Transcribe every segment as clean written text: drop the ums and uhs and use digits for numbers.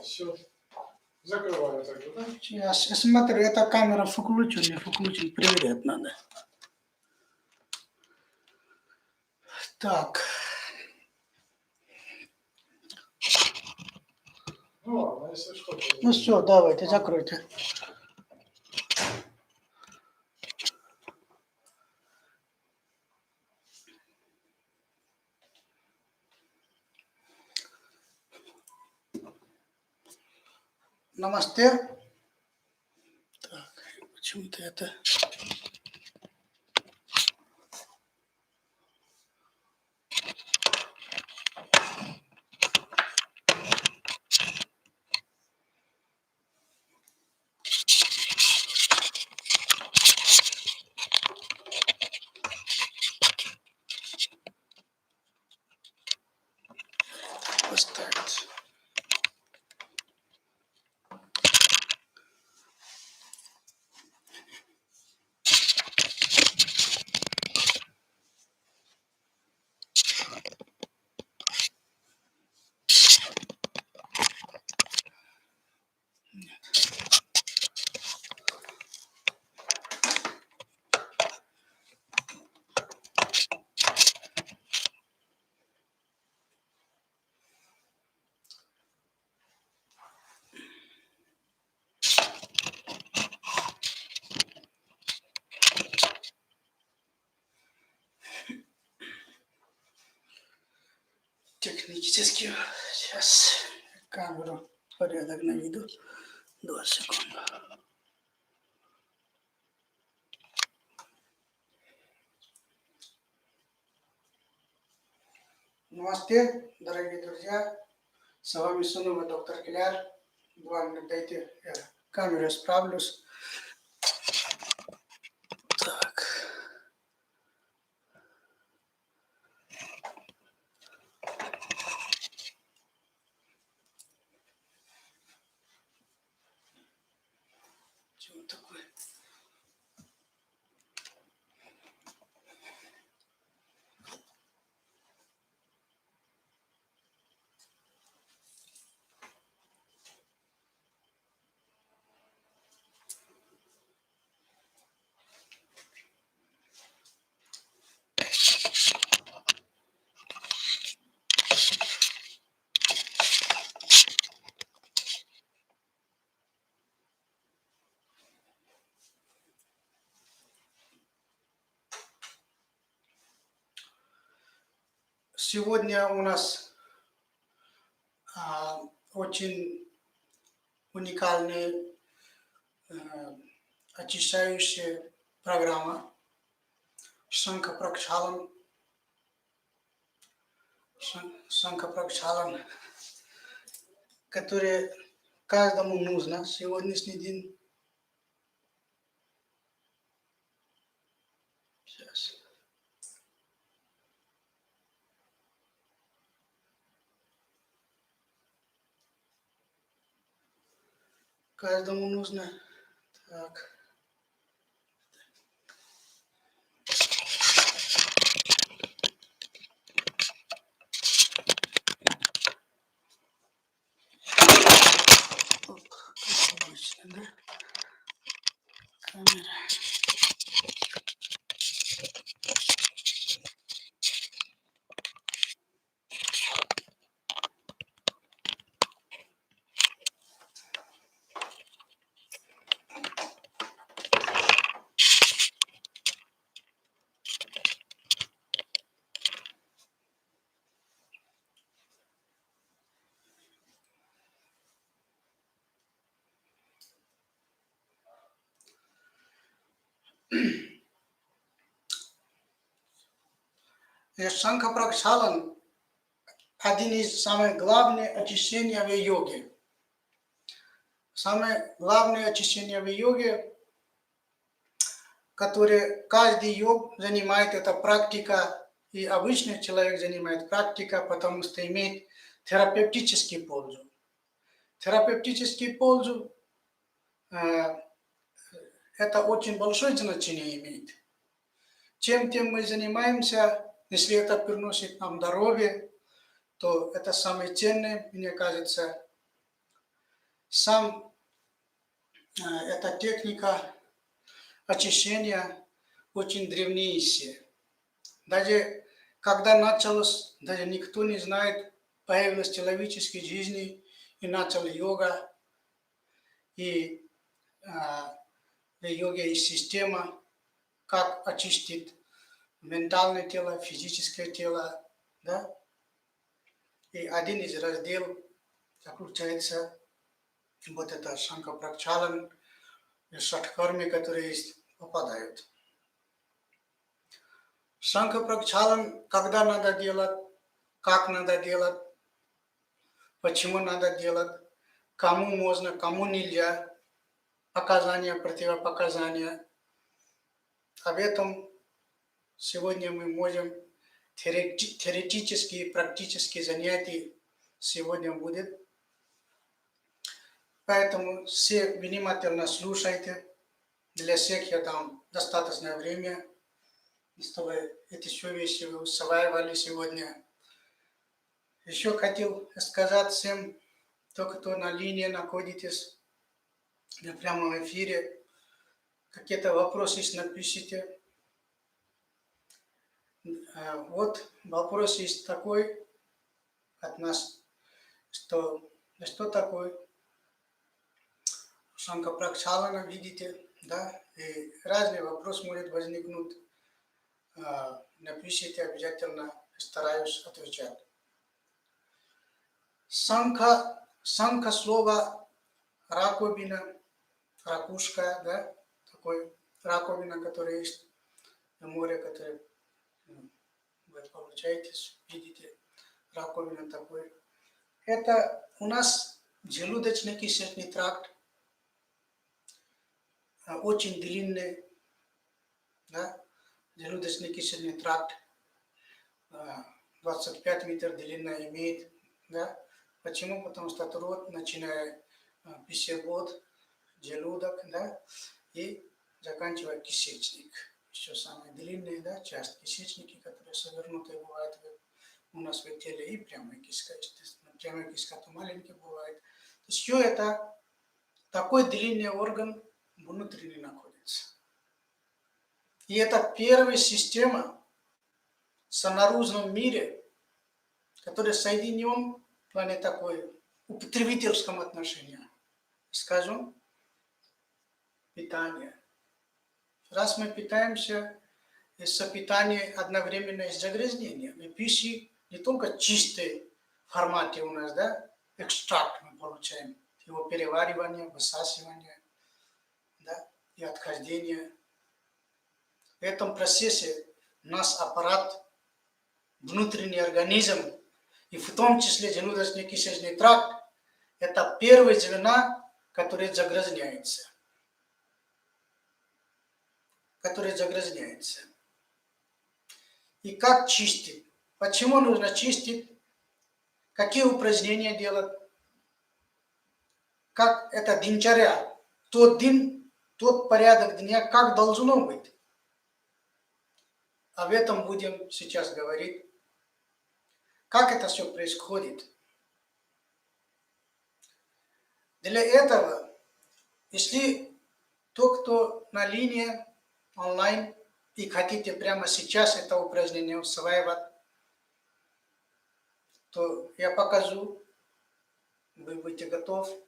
Все. Закрываю тогда, да? Я смотрю, эта камера включена, не включена, проверять надо. Так. Ну ладно, если что. Ну все, давайте, закройте. Намасте. Так, почему-то это... Поставить. Технически. Сейчас камеру в порядок наведу. 2 секунды. Намасте, дорогие друзья. С вами снова доктор Кляр. 2 минуты дайте, я камеру справлюсь. Так. Чего такое? Сегодня у нас очень уникальная очищающая программа Шанкапракшалам, которая каждому нужна сегодняшний день. Сейчас. Каждому нужно. Так. Оп, как обычно, да? Камера. Шанкапракшалан один из самых главных очищений в йоге. Самое главное очищение в йоге, которое каждый йог занимает, это практика, и обычный человек занимает практика, потому что имеет терапевтический пользу. Терапевтический пользу это очень большое значение имеет. Чем тем мы занимаемся, если это приносит нам здоровье, то это самое ценное, мне кажется, Сам эта техника очищения очень древнейшая. Даже когда началось, даже никто не знает, появилась человеческой жизни и начал йога, и в йоге есть система, как очистить ментальное тело, физическое тело, да? И один из разделов заключается вот это Шанка-Пракчалан, шатхарми, которые есть, попадают. Шанка-Пракчалан, когда надо делать, как надо делать, почему надо делать, кому можно, кому нельзя, показания, противопоказания. Об этом сегодня мы можем теоретические и практические занятия сегодня будет. Поэтому все внимательно слушайте. Для всех я дам достаточное время, чтобы эти все вещи вы усваивали сегодня. Еще хотел сказать всем, кто на линии находитесь, в прямом эфире, какие-то вопросы напишите. Вот вопрос есть такой от нас, что такое Шанка-Пракчалана, видите, да, и разный вопрос может возникнуть. Напишите обязательно, стараюсь отвечать. Санка слово раковина, ракушка, да, такой раковина, которая есть в море, которое вы получаете, видите, раковина такой. Это у нас желудочно-кишечный тракт, очень длинный, да, желудочно-кишечный тракт, 25 метров длина имеет, да. Почему? Потому что от рот, начиная пищевод, желудок, да, и заканчивая кишечник. Еще самые длинные, да, часть кишечники, которые совернутые бывают у нас в теле, и прямая кишка, естественно. Прямая кишка то маленький бывает. То есть все это, такой длинный орган внутренне находится. И это первая система в наружном мире, который соединен в плане такой употребительском отношении. Скажем, питание. Раз мы питаемся, из-за питания одновременно есть загрязнение. И пищи не только чистой формате у нас, да, экстракт мы получаем, его переваривание, высасывание, да, и отхождение. В этом процессе наш аппарат, внутренний организм, и в том числе желудочно-кишечный тракт, это первые звена, которые загрязняются. И как чистить? Почему нужно чистить? Какие упражнения делать? Как это динчаря? Тот порядок дня, как должно быть? Об этом будем сейчас говорить. Как это все происходит? Для этого, если тот, кто на линии онлайн и хотите прямо сейчас это упражнение усваивать, то я покажу, вы будете готовы.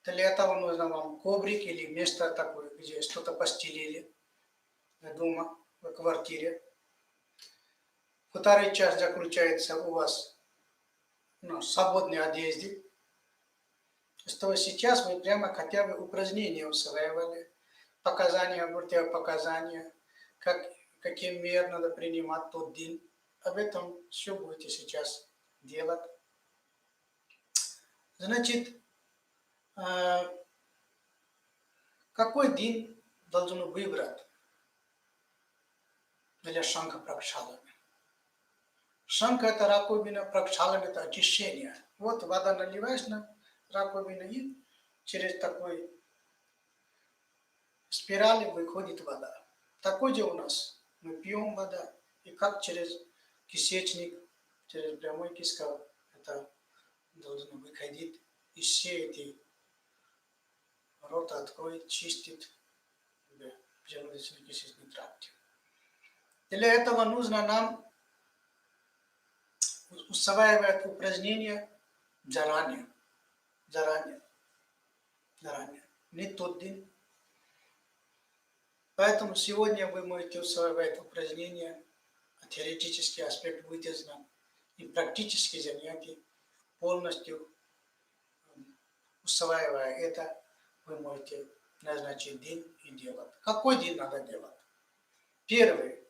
Для этого нужно вам коврик или место такое, где что-то постелили дома, в квартире. Вторая часть заключается у вас в свободной одежде. Что сейчас вы прямо хотя бы упражнения усваивали, показания, противопоказания, какие меры надо принимать тот день. Об этом все будете сейчас делать. Значит, какой день должен выбрать для Шанка-Пракчалана? Шанка – это раковина, Пракчалана – это очищение. Вот вода наливаешь на раковину, и через такой спирали выходит вода. Такой же у нас. Мы пьем вода, и как через кишечник, через прямой кишка это должно выходить. И все эти рот откроет, чистит в желудочно-кишечный тракте. Для этого нужно нам усваивать упражнения заранее. Не тот день. Поэтому сегодня вы можете усваивать упражнения, теоретический аспект будет знан, и практические занятия полностью усваивая это, вы можете назначить день и делать. Какой день надо делать? Первый.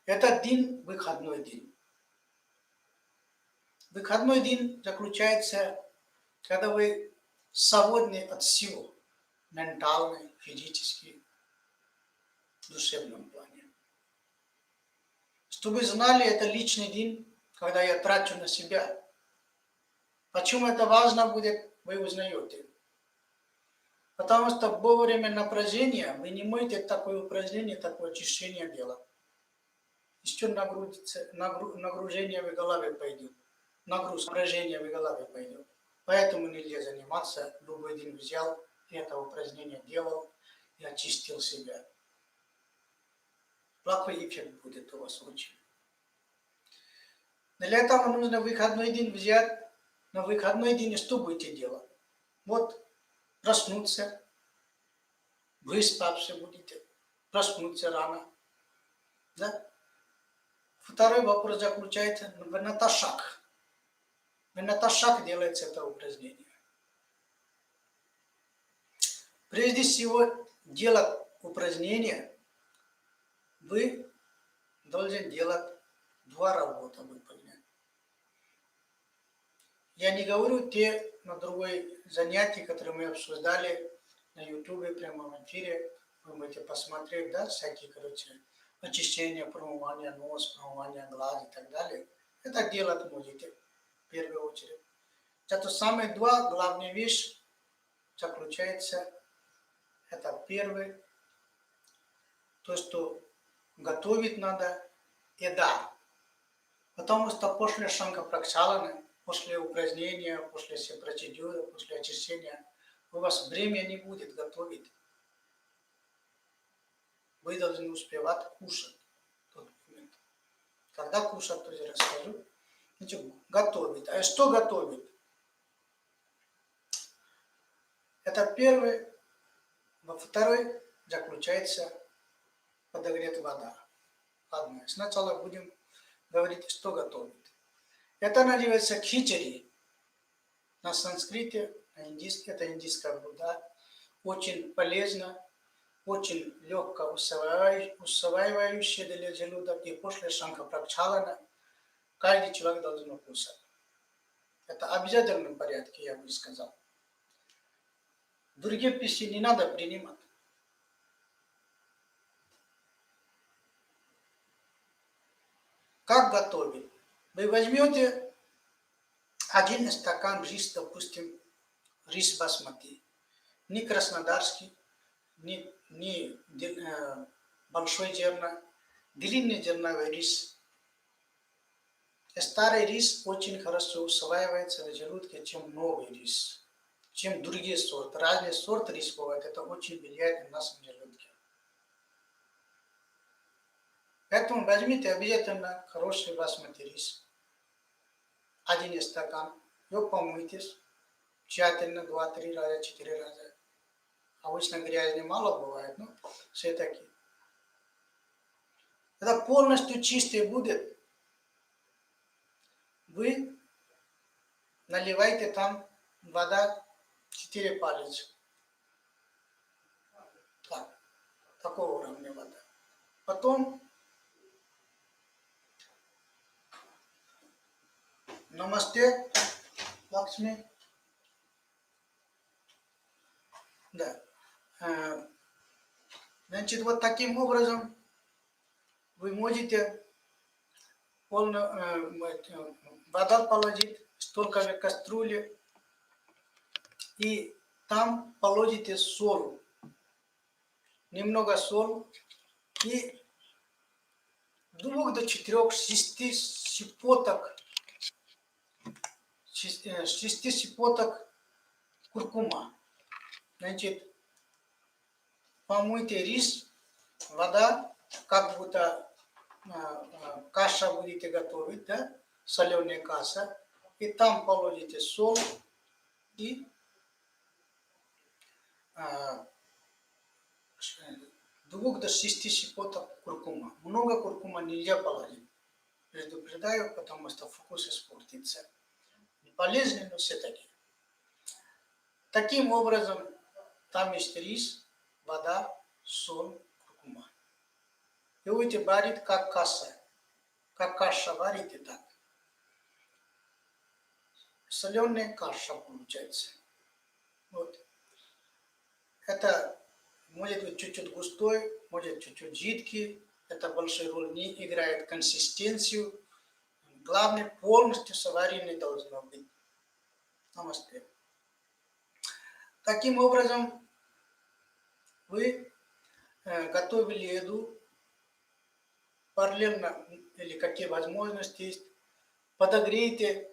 Это день, выходной день. Выходной день заключается, когда вы свободны от всего, ментально, физически, в душевном плане. Чтобы вы знали, это личный день, когда я трачу на себя. Почему это важно будет, вы узнаете. Потому что во время напряжения вы не можете такое упражнение, такое очищение делать. Еще нагружение в голове пойдет. Напряжение в голове пойдет. Поэтому нельзя заниматься. Любой день взял, и это упражнение делал, и очистил себя. Плохой эффект будет у вас очень. Для этого нужно выходной день взять. На выходной день что будете делать? Вот проснуться, выспаться будете, проснуться рано. Да? Второй вопрос заключается в наташак. В наташак делается это упражнение. Прежде всего, делать упражнение, вы должны делать два работы выполнять. Я не говорю те на другое занятие, которые мы обсуждали на YouTube, прямо в эфире. Вы можете посмотреть, да, всякие, очищение, промывание нос, промывание глаз и так далее. Это делать можете в первую очередь. Зато самые два главные вещи заключается, это первый, то, что готовить надо, еда. Потому что после шанкапракшаланы, после упражнения, после всех процедур, после очищения, у вас времени не будет готовить. Вы должны успевать кушать в тот момент. Когда кушать, тоже расскажу. Значит, готовить. А что готовить? Это первый. Во второй заключается подогреть вода. Ладно, сначала будем говорить, что готовить. Это называется кичери. На санскрите, на индийском, это индийская блюдо. Очень полезно, очень легко усваивающее для желудка. И после шанкапракшалана каждый человек должен кушать. Это в обязательном порядке, я бы сказал. Другие пищи не надо принимать. Как готовить? Вы возьмете один стакан рис, допустим, рис басмати. Не краснодарский, не большой зерна, длинный зерновой рис. Старый рис очень хорошо усваивается в желудке, чем новый рис, чем другие сорты. Разные сорты риса бывают, это очень влияет на нашем желудке. Поэтому возьмите обязательно хороший басмати рис. Один стакан. Его помойтесь тщательно 2-3 раза, 4 раза. Обычно грязи мало бывает, но все-таки. Когда полностью чистый будет, вы наливаете там вода 4 палец. Так, такого уровня вода. Потом намасте, Лакшми. Да. Значит, вот таким образом вы можете вода положить столько же кастрюли, и там положите соль, немного соль, и 2 до 4, 6 щепоток куркума. Значит, помойте рис, вода, как будто каша будете готовить, да, соленая каша, и там положите соль и 2 до 6 щепоток куркума. Много куркума нельзя положить. Предупреждаю, потому что вкус испортится. Полезный, но все-таки. Таким образом, там есть рис, вода, соль, куркума. И будете варить как каша. Как каша варите так. Соленая каша получается. Вот. Это может быть чуть-чуть густой, может чуть-чуть жидкий. Это большую роль не играет консистенцию. Главное, полностью сваренный должно быть. Намасте. Таким образом, вы готовили еду, параллельно, или какие возможности есть, подогрейте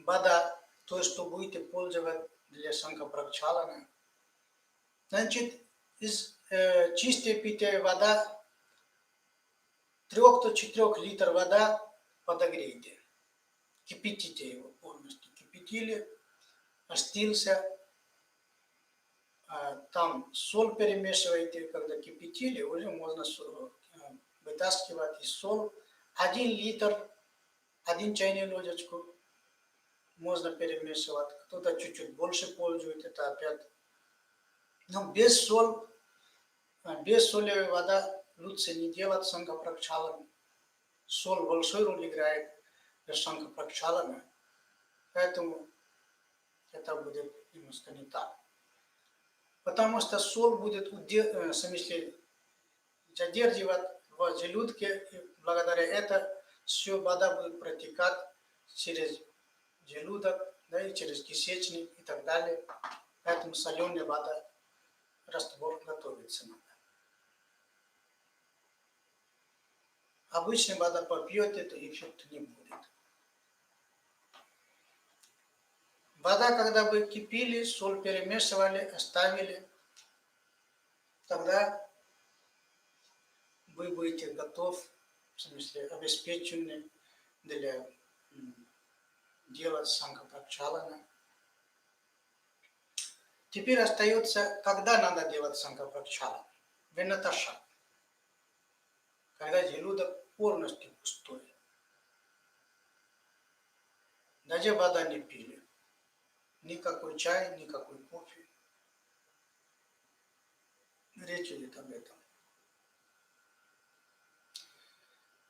вода, то, что будете пользовать для санкапракчалана. Значит, из чистой питьевой вода 3 до 4 литров вода подогрейте. Кипятите его полностью. Кипятили, остылся. Там соль перемешиваете, когда кипятили, уже можно вытаскивать из соль. 1 литр, 1 чайную ложечку можно перемешивать. Кто-то чуть-чуть больше пользует, это опять. Но без соли вода лучше не делать санкапракчалана. Соль большую роль играет для санкапракчалана. Поэтому это будет немножко не так. Потому что соль будет в смысле задерживать в желудке, и благодаря этому все вода будет протекать через желудок, да, и через кишечник и так далее. Поэтому соленая вода, раствор готовится надо. Обычная вода попьете, то эффекта не будет. Вода, когда вы кипели, соль перемешивали, оставили, тогда вы будете готов, в смысле обеспечены для делать санкапракчалана. Теперь остается, когда надо делать санкапракчалана. Венаташа. Когда желудок полностью пустой. Даже вода не пили. Никакой чай, никакой кофе. Речь идет об этом.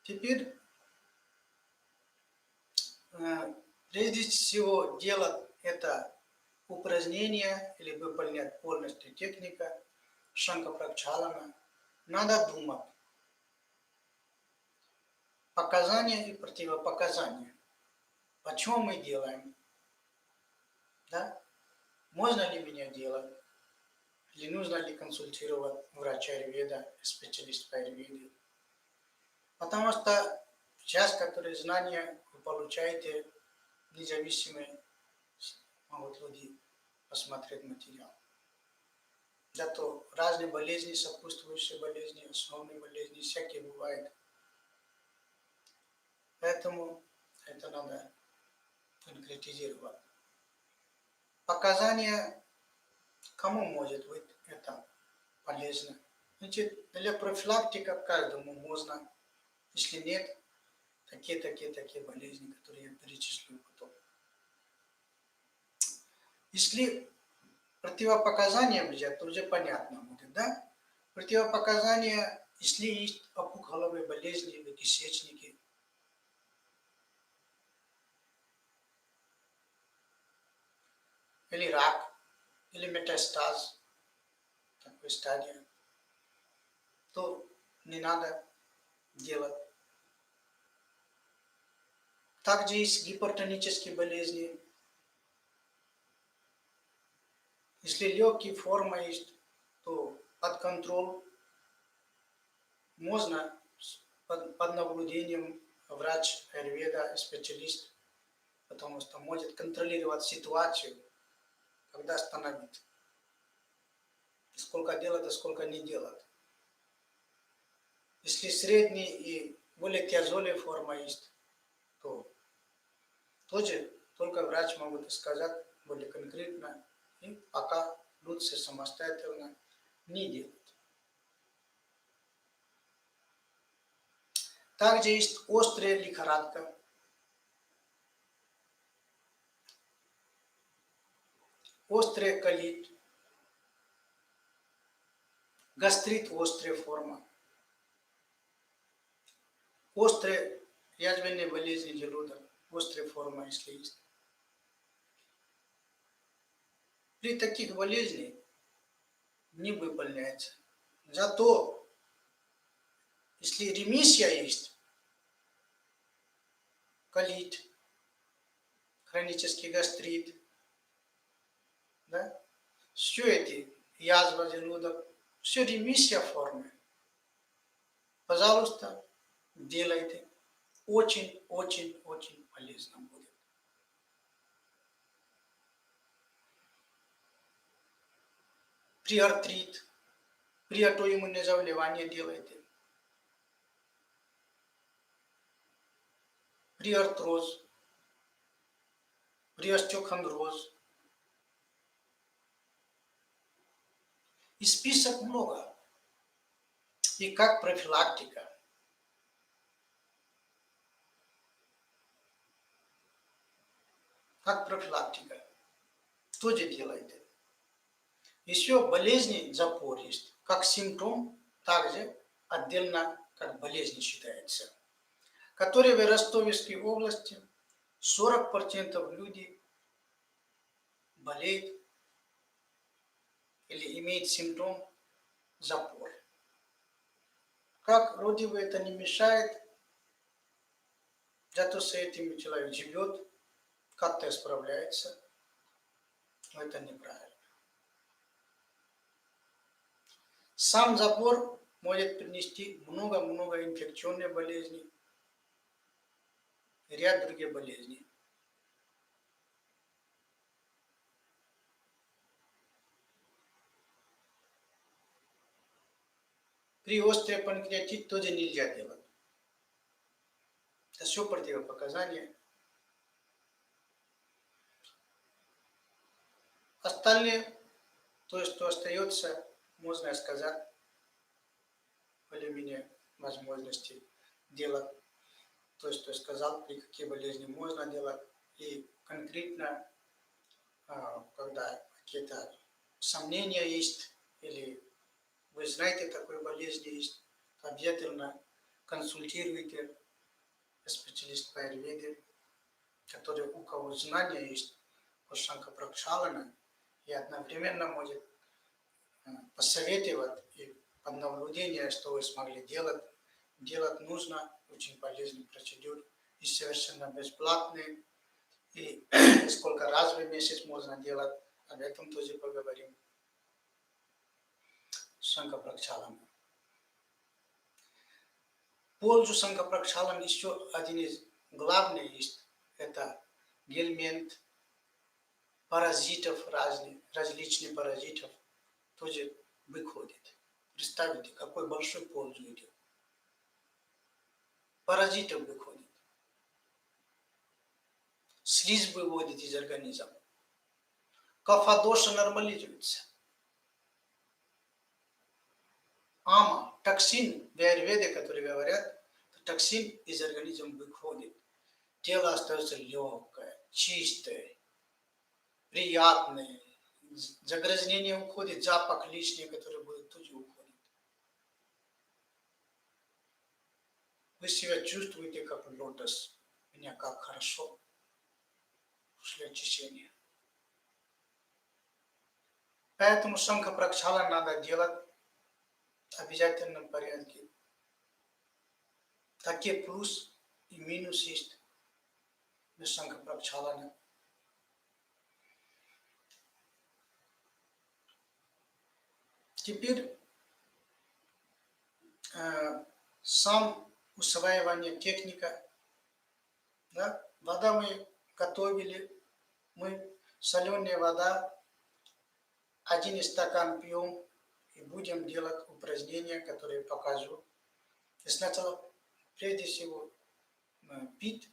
Теперь, прежде всего, делать это упражнение или выполнять полностью техника санкапракчалана, надо думать. Показания и противопоказания. Почему мы делаем? Да? Можно ли меня делать? Или нужно ли консультировать врача аюрведа, специалист по аюрведе? Потому что сейчас, которые знания вы получаете, независимые, могут люди посмотреть материал. Зато разные болезни, сопутствующие болезни, основные болезни, всякие бывают. Поэтому это надо конкретизировать. Показания, кому может быть это полезно? Значит, для профилактики каждому можно. Если нет, такие болезни, которые я перечислю потом. Если противопоказания взять, то уже понятно будет, да? Противопоказания, если есть опухолевые болезни в кишечнике, или рак, или метастаз, такой стадия, то не надо делать. Также есть гипертонические болезни. Если легкие формы есть, то под контроль можно под наблюдением врач аюрведа, специалист, потому что может контролировать ситуацию, когда остановить. сколько делать, а сколько не делать. Если средняя и более тяжелая форма есть, то тоже только врач может сказать более конкретно, и пока лучше самостоятельно не делать. Также есть острая лихорадка, острый колит, гастрит острая форма, острые язвенные болезни желудка, острая форма, если есть. При таких болезнях не выполняется. Зато, если ремиссия есть, колит, хронический гастрит, да, все эти язва желудок, все ремиссия формы. Пожалуйста, делайте. Очень-очень-очень полезно будет. При артрит, при аутоиммунное заболевание делайте. При артроз, при остеохондроз. И список много. И как профилактика. Как профилактика. Тоже делайте. Еще болезни запор есть. Как симптом, также отдельно как болезнь считается. Которые в Ростовской области 40% людей болеют или имеют симптом запор. Как вроде бы это не мешает, зато с этим человек живет, как-то справляется, но это неправильно. Сам запор может принести много-много инфекционных болезней и ряд других болезней. При острой панкреатите тоже нельзя делать. Это все противопоказания. Остальные, то, что остается, можно сказать, более-менее возможности делать то, что я сказал, при какие болезни можно делать. И конкретно, когда какие-то сомнения есть, или вы знаете, такой болезни есть, обязательно консультируйте специалиста по аюрведе, который у кого знания есть по Шанкха-Пракшалана, и одновременно может посоветовать и под наблюдение, что вы смогли делать. Делать нужно, очень полезный процедур, и совершенно бесплатный, и сколько раз в месяц можно делать, об этом тоже поговорим. Шанкха-Пракшалана. Пользу Шанкха-Пракшалана еще один из главных есть, это гельминт, паразитов различных паразитов тоже выходит. Представьте, какой большой пользу идет. Паразитов выходит. Слизь выводит из организма. Кафа-доша нормализуется. Ама, токсин в аюрведе, которые говорят, токсин из организма выходит. Тело остается легкое, чистое, приятное. Загрязнение уходит, запах лишний, который будет, тоже уходит. Вы себя чувствуете как лотос. Меня как хорошо после очищения. Поэтому Шанкха-Пракшалана надо делать в обязательном порядке. Такие плюс и минус есть в Шанкха-Пракшалане. Теперь сам усваивание техника. Да? Вода мы готовили, мы соленая вода, 1 стакан пьем, и будем делать упражнения, которые покажу. И сначала, прежде всего, пить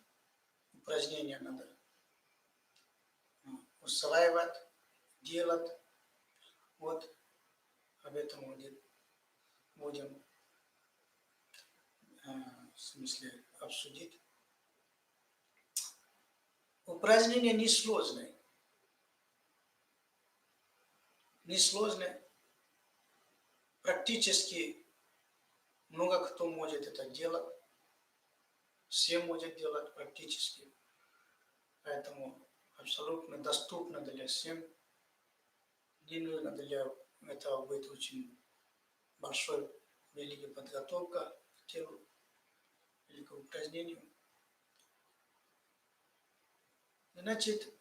упражнения надо усваивать, делать. Вот об этом будем в смысле обсудить. Упражнения несложные. Несложные. Практически много кто может это делать. Все может делать практически. Поэтому абсолютно доступно для всех. Не нужно для этого быть очень большой, великой подготовка к телу или к упражнению. Значит,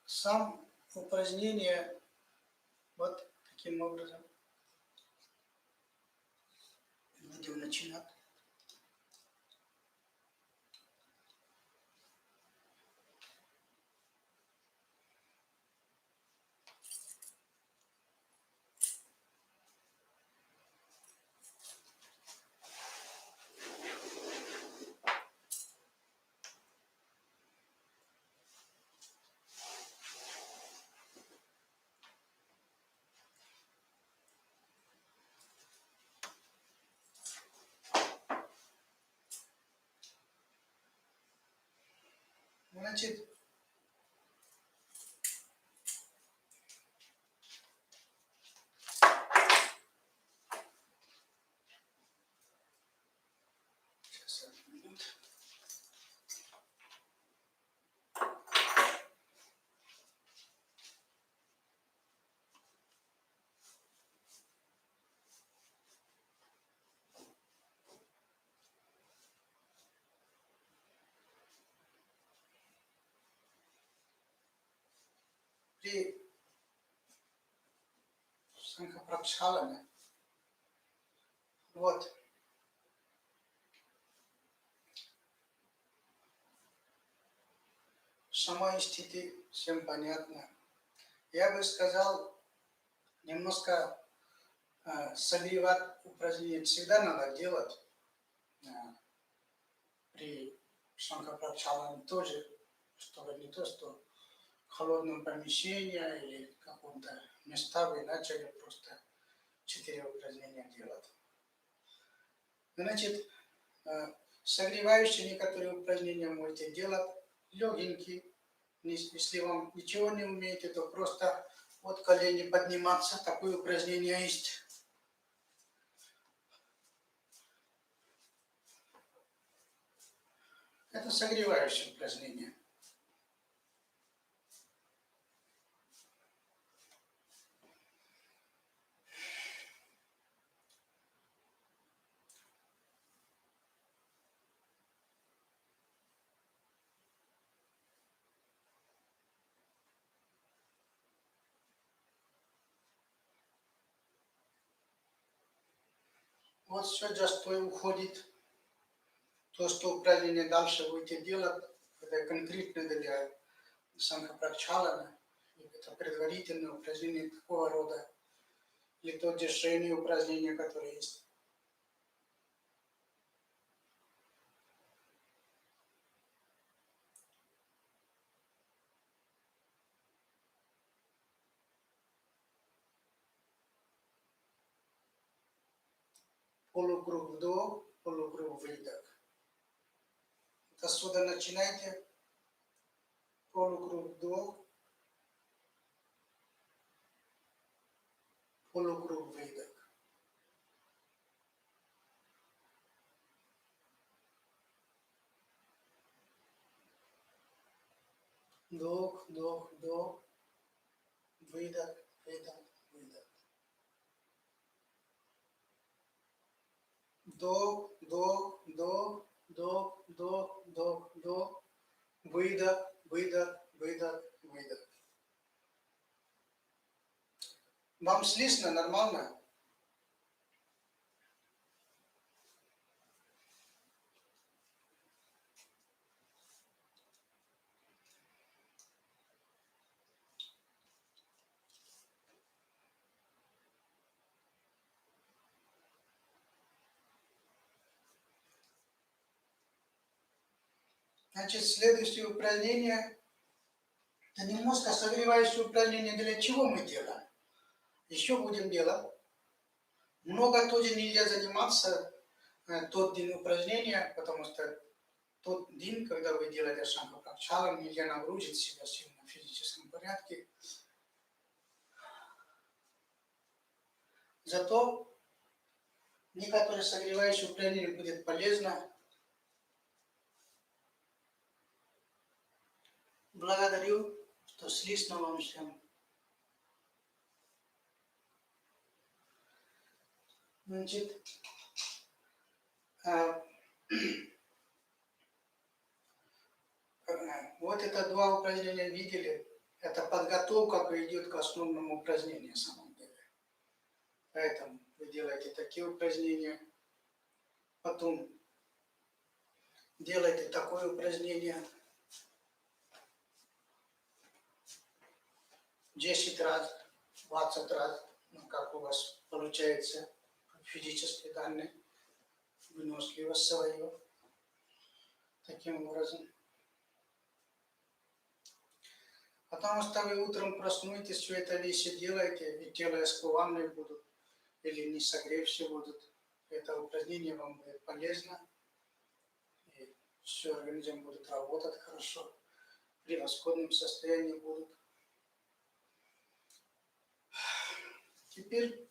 сам упражнение вот таким образом будем начинать. Значит, сейчас одну минуту. При Санхапракшалане вот в самой стихи всем понятно. Я бы сказал, немножко согревать упражнения всегда надо делать. При Санхапракшалане тоже, чтобы не то, что в холодном помещении или в каком-то месте вы начали просто 4 упражнения делать. Значит, согревающие некоторые упражнения можете делать, легенькие. Если вам ничего не умеете, то просто от колени подниматься. Такое упражнение есть. Это согревающее упражнение. Вот все застой уходит. То, что упражнение дальше будете делать, это конкретно для Санхапракшалана. Это предварительное упражнение такого рода. Или то движение упражнения, которое есть. Полукруг вдох, полукруг выдох. Отсюда начинайте. Полукруг вдох, полукруг выдох. Вдох, вдох, вдох, выдох, выдох, выдох. Вдох, вдох, вдох, вдох, вдох, вдох, вдох, выдох, выдох, выдох, выдох. Вам слышно нормально? Значит, следующее упражнение, это немножко согревающее упражнение. Для чего мы делаем? Еще будем делать. Много тоже нельзя заниматься тот день упражнения, потому что тот день, когда вы делаете шанкапракшалам, нельзя нагрузить себя сильно в физическом порядке. Зато некоторые согревающие упражнения будет полезно. Благодарю, что слышно вам всем. Значит, вот это два упражнения видели. Это подготовка идет к основному упражнению, на самом деле. Поэтому вы делаете такие упражнения. Потом делайте такое упражнение 10 раз, 20 раз, ну, как у вас получается, физические данные, выносливость свою. Таким образом. Потому что вы утром проснетесь, все это вещи делаете, и тело скованные будут, или не согревшие будут. Это упражнение вам будет полезно, и все, организм будет работать хорошо, в превосходном состоянии будут. Теперь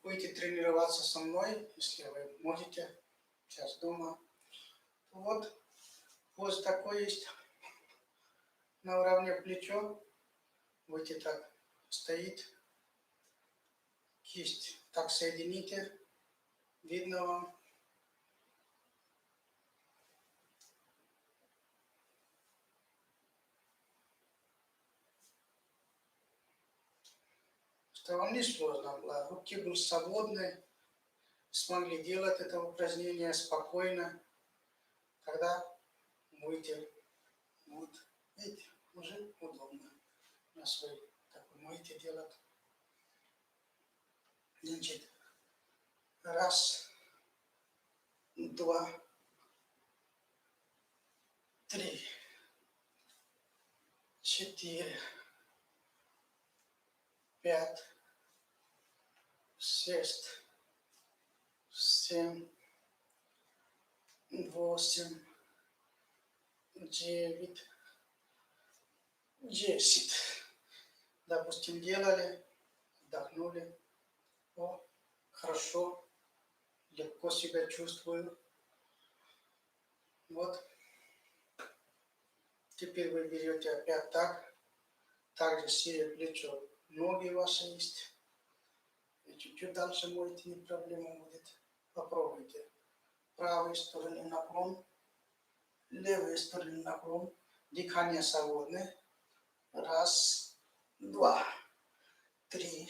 будете тренироваться со мной, если вы можете, сейчас дома. Вот поз такой есть, на уровне плечо, будете так стоит, кисть так соедините, видно вам. Что вам не сложно было, руки были свободны, смогли делать это упражнение спокойно, тогда будете, вот, видите, уже удобно на свой такой можете делать. Значит, раз, два, три, 4, 5, 6, 7, 8, 9, 10. Допустим, делали, вдохнули. О, хорошо, легко себя чувствую. Вот. Теперь вы берете опять так. Также силе плечо. Ноги ваши есть. И чуть-чуть дальше можете, не проблема будет. Попробуйте. Правой стороны наклон. Левой стороны наклон. Дыхание свободное. Раз, два, 3,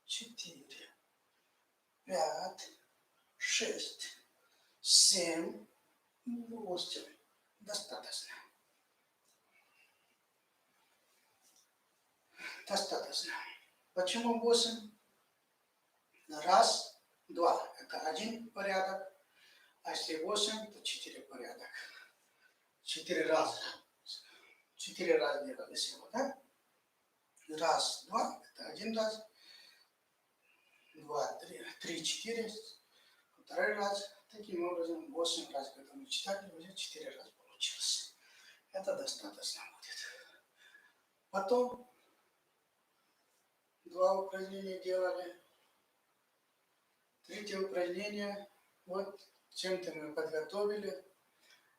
4, 5, 6, 7, 8. Достаточно. Достаточно. Почему 8? Раз, два. Это один порядок. А если 8, то 4 порядок. 4 раза. 4 раза делали всего, да? Раз, два. Это один раз. 2, 3, 4. Второй раз. Таким образом, 8 раз, когда мы читали, уже 4 раза получилось. Это достаточно будет. Потом 2 упражнения делали. Третье упражнение. Вот чем-то мы подготовили.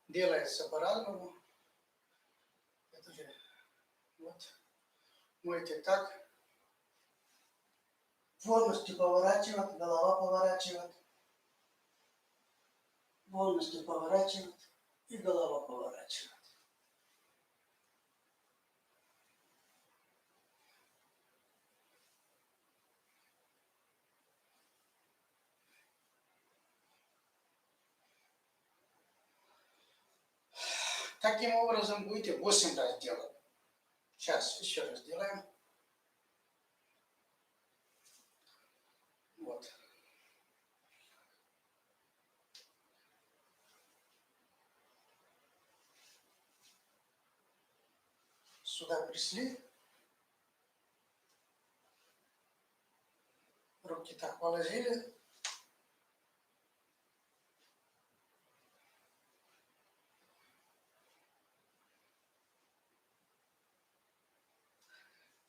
Делается по-разному. Это же вот. Можете так. Полностью поворачивать, голова поворачивать. Полностью поворачивать и голова поворачивать. Таким образом будете 8 раз делать. Сейчас еще раз делаем. Вот. сюда пришли. Руки так положили.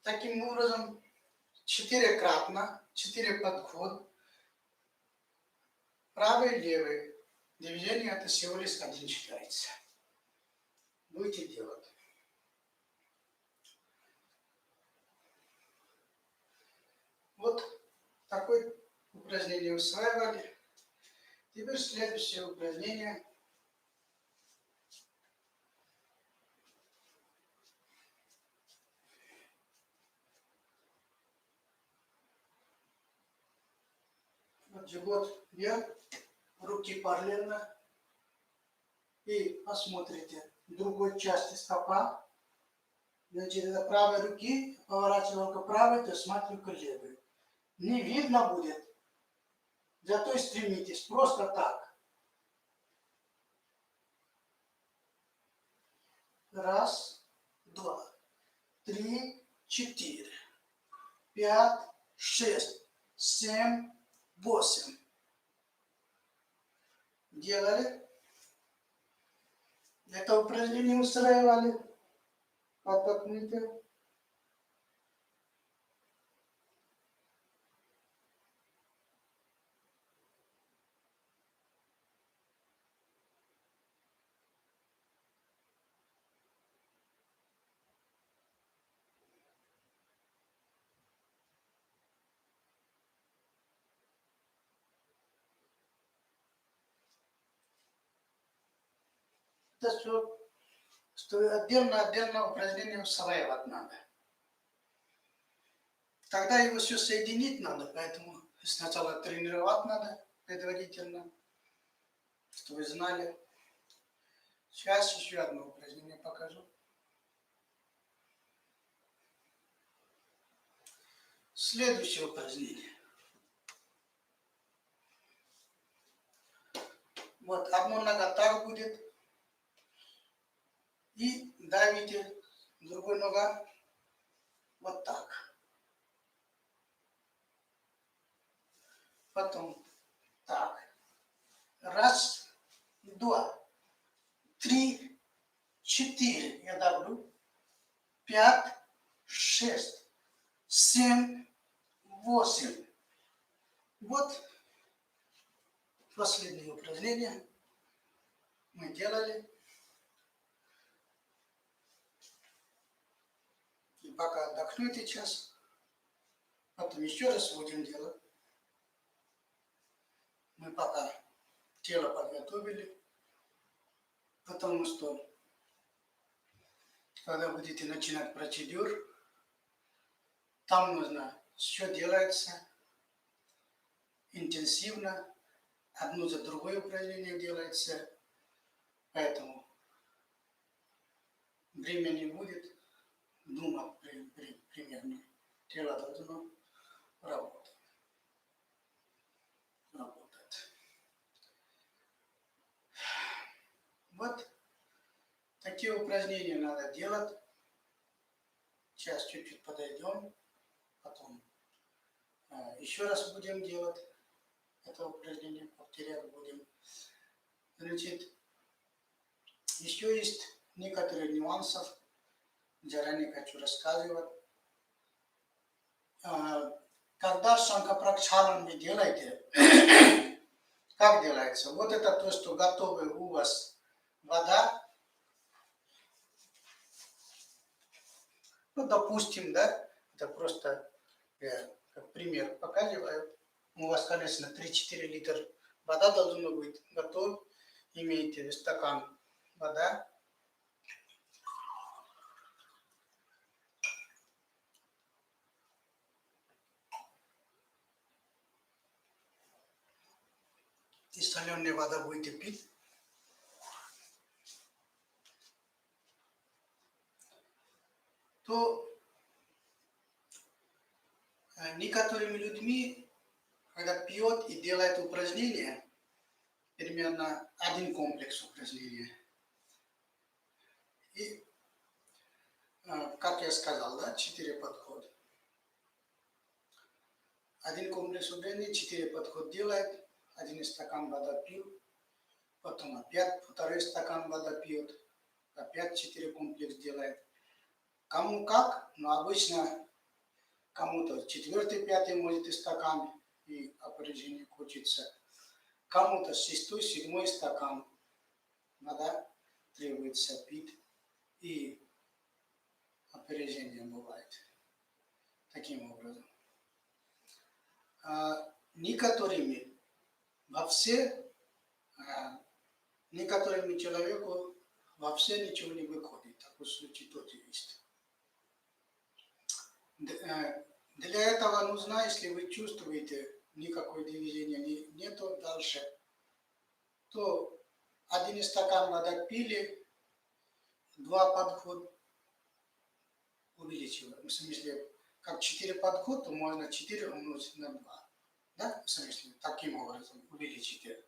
Таким образом, 4-кратно, 4 подход, правый, левый. Движение это всего лишь один считается. Будете делать. Вот такое упражнение усваивали. Теперь следующее упражнение. Вот живот вверх, руки параллельно. И посмотрите, в другой части стопа. Значит, это правой руки, поворачиваем к правой, то смотрю к левой. Не видно будет. Зато и стремитесь. Просто так. Раз, два, три, 4, 5, 6, 7, 8. Делали. Это упражнение устраивали. Отдохните. Это все, что отдельно упражнение усваивать надо. Тогда его все соединить надо, поэтому сначала тренировать надо предварительно, чтобы вы знали. Сейчас еще одно упражнение покажу. Следующее упражнение. Вот одна нога так будет. И давите другой нога вот так. Потом так. Раз, два, 3, 4. Я давлю. 5, 6, 7, 8. Вот последнее упражнение мы делали. И пока отдохнете час, потом еще раз будем делать. Мы пока тело подготовили, потому что когда будете начинать процедуру, там нужно все делается интенсивно, одно за другое упражнение делается, поэтому времени будет думать примерно. Тело должно работать. Вот такие упражнения надо делать. Сейчас чуть-чуть подойдем, потом еще раз будем делать это упражнение, повторять будем. Значит, еще есть некоторые нюансы, заранее хочу рассказывать. Когда шанкапракшаран вы делаете, как делается? Вот это то, что готовы у вас вода. Ну, допустим, да, это просто я как пример показываю. У вас, конечно, 3-4 литра вода должна быть готова. Имеете стакан вода. И соленая вода будете пить. То некоторыми людьми, когда пьет и делает упражнения, примерно один комплекс упражнений. И я сказал, да, 4 подхода. Один комплекс убеждений, 4 подхода делает, 1 стакан вода пил, потом опять 2 стакан вода пьет, опять 4 комплекс делает. Кому как, но обычно кому-то 4, 5 может и стакан, и опережение хочется. Кому-то 6, 7 стакан вода требуется пить, и опережение бывает таким образом. Некоторыми человеку вообще ничего не выходит. Такой случай тоже есть. Для этого нужно, если вы чувствуете, никакой движения нету дальше, то 1 стакан воды пили, 2 подхода увеличиваем. В смысле, как 4 подхода, то можно 4 умножить на 2. Да? В смысле, таким образом увеличите.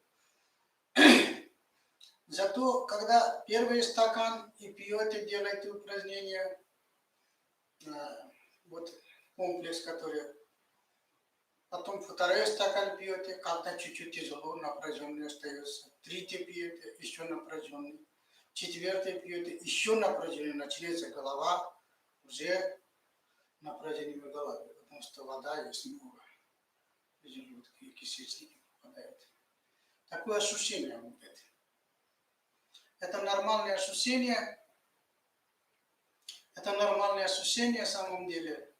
Зато, когда первый стакан и пьете, делаете упражнение, вот комплекс, который... Потом 2 стакан пьете, когда чуть-чуть тяжело, напряженный остается. 3 пьете, еще напряженный. 4 пьете, еще напряженный, начинается голова, уже напряжение в голове, потому что вода есть много. Желудки и кишечники попадают. Такое ощущение будет. Это нормальное ощущение. Это нормальное ощущение, на самом деле.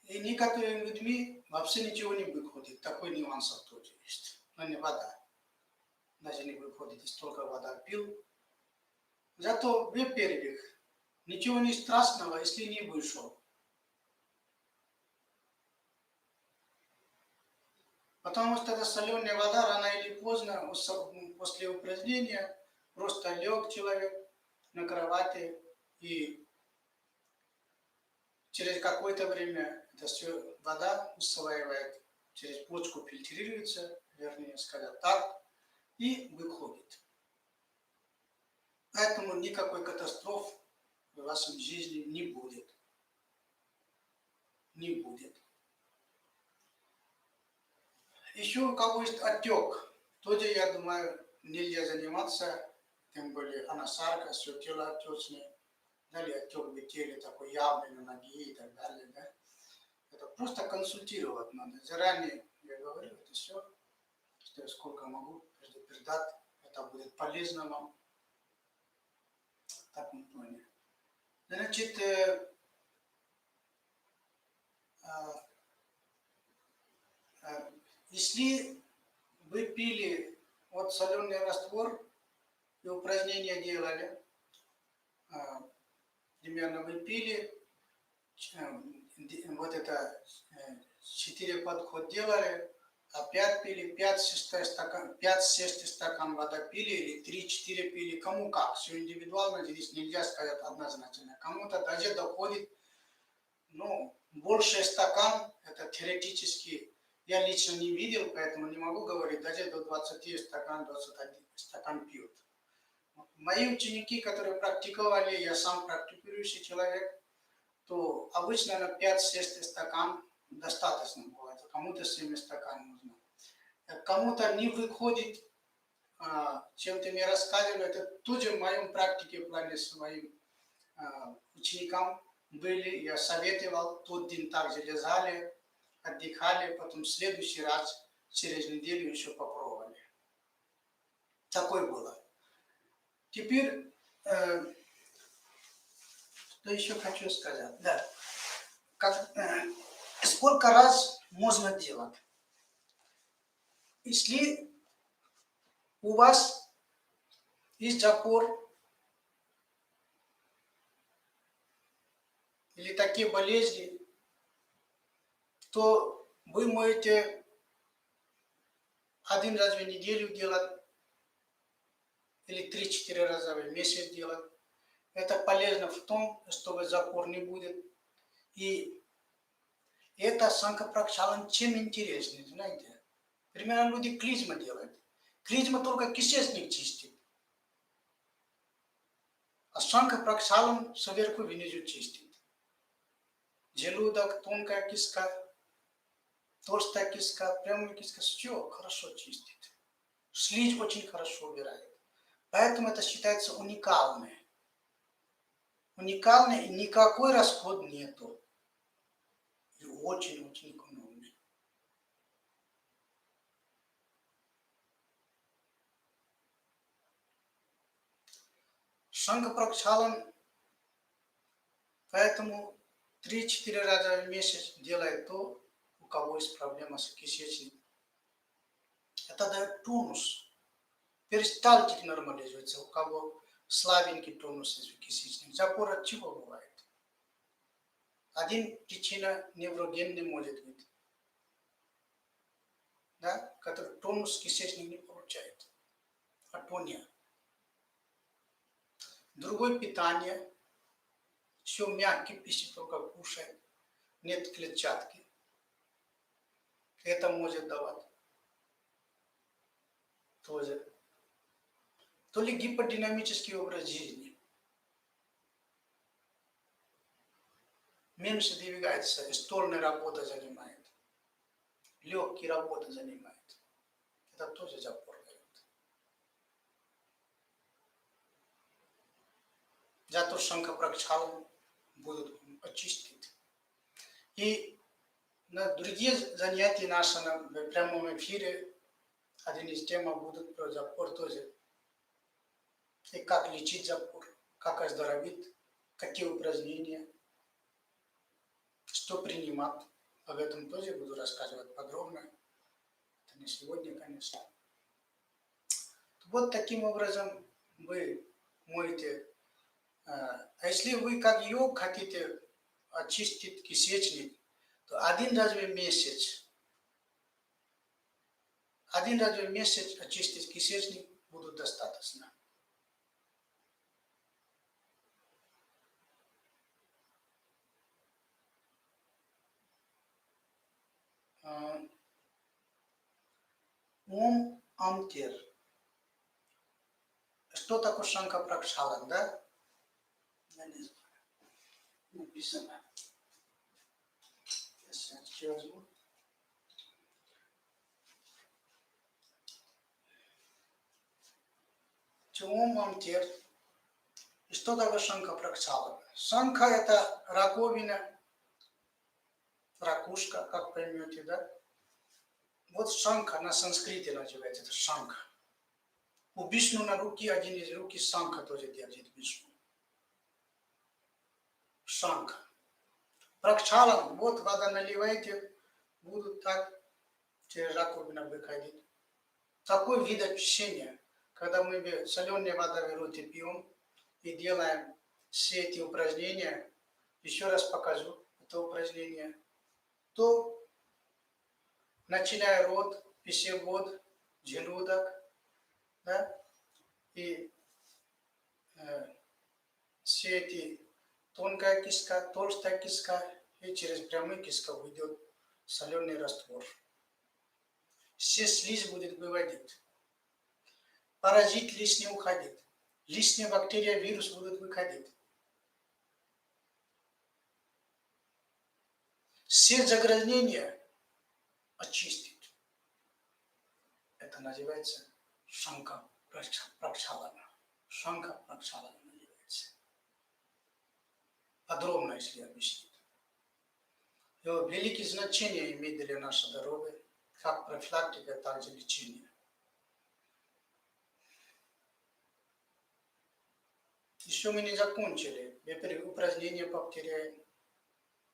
И некоторыми людьми вообще ничего не выходит. Такой нюанс тоже есть. Но не вода. Даже не выходит, столько вода пил. Зато, во-первых, ничего не страшного, если не вышел. Потому что эта соленая вода рано или поздно, после упражнения, просто лег человек на кровати, и через какое-то время эта все вода усваивает, через почку фильтрируется, вернее сказать так, и выходит. Поэтому никакой катастрофы в вашей жизни не будет. Не будет. Еще у кого есть отек, тоже, я думаю, нельзя заниматься, тем более анасарка, все тело отечное, далее отек в теле такой явный на ноге и так далее. Да? Это просто консультировать надо. Заранее я говорю, это все, что я сколько могу предупреждать, это будет полезно вам. Так мы поняли. Значит, если вы пили вот соленый раствор и упражнения делали, примерно вы пили, вот это 4 подхода делали, опять пили, 5-6 стакан воды пили, или 3-4 пили, кому как, все индивидуально, здесь нельзя сказать однозначно. Кому-то даже доходит, ну, больше стакан, это теоретически, я лично не видел, поэтому не могу говорить, даже до 20 стакан, 21 стакан пьют. Мои ученики, которые практиковали, я сам практикующий человек, то обычно на 5-6 стакан достаточно бывает, кому-то 7 стакан нужно. Кому-то не выходит, чем-то мне рассказывали, это тоже в моем практике, в плане своим ученикам были, я советовал, тот день также лежали, отдыхали, потом в следующий раз, через неделю еще попробовали. Такое было. Теперь, что еще хочу сказать. Да. Сколько раз можно делать? Если у вас есть запор или такие болезни, то вы можете 1 раз в неделю делать или 3-4 раза в месяц делать. Это полезно в том, чтобы запор не будет. И это санкапракшалан чем интереснее, знаете. Примерно люди клизма делают. Клизма только кишечник чистит. А шанха пракшалан сверху внизу чистит. Желудок, тонкая киска, толстая киска, прямая киска, все хорошо чистит. Слизь очень хорошо убирает. Поэтому это считается уникальным. Уникальный и никакой расход нету. И очень-очень экономный. Шанха пракшалан поэтому 3-4 раза в месяц делает то, у кого есть проблема с кишечником. Это дает тонус. Перистальтик нормализуется, у кого слабенький тонус из кишечника. Запор от чего бывает? Один причина неврогенный может быть, да, который тонус кишечник не получает. Атония. Другое питание, все мягкие пищи только кушает, нет клетчатки. Это может давать тоже. То ли гиподинамический образ жизни. Меньше двигается, стольная работа занимает. Легкие работы занимает. Это тоже запор дает. Зато шанха пракшалан будут очистить. И на другие занятия наши в прямом эфире один из тем будут про запор тоже. И как лечить запор, как оздоровить, какие упражнения, что принимать. Об этом тоже буду рассказывать подробно. Это не сегодня, конечно. Вот таким образом вы моете. А если вы как йог хотите очистить кишечник, то один раз в месяц очистить кишечник будет достаточно. Ом Амтер. Что такое шанха пракшалан, да? Я не знаю. Написано. Сейчас я возьму. Ом Амтер. Что такое шанха пракшалан? Шанха это раковина, ракушка, как поймете, да? Вот шанха на санскрите называется, это шанха. У Вишну на руке, один из руки шанха тоже держит Вишну. Шанха. Пракшалан, вот вода наливаете, будут так через раковину выходить. Такой вид очищения, когда мы соленую воду в роте пьем и делаем все эти упражнения, еще раз покажу это упражнение, то начиная рот, пищевод, желудок, да, и все эти тонкая киска, толстая киска, и через прямую киску уйдет соленый раствор. Все слизь будет выводить. Паразит лишний уходит. Лишняя бактерия, вирус будут выходить. Все загрязнения очистить. Это называется шанха пракшалана. Шанха пракшалана называется. Подробно, если объяснить. Его великое значение имеет для нашего здоровья, как профилактика, так и лечение. Еще мы не закончили. Упражнения повторяем.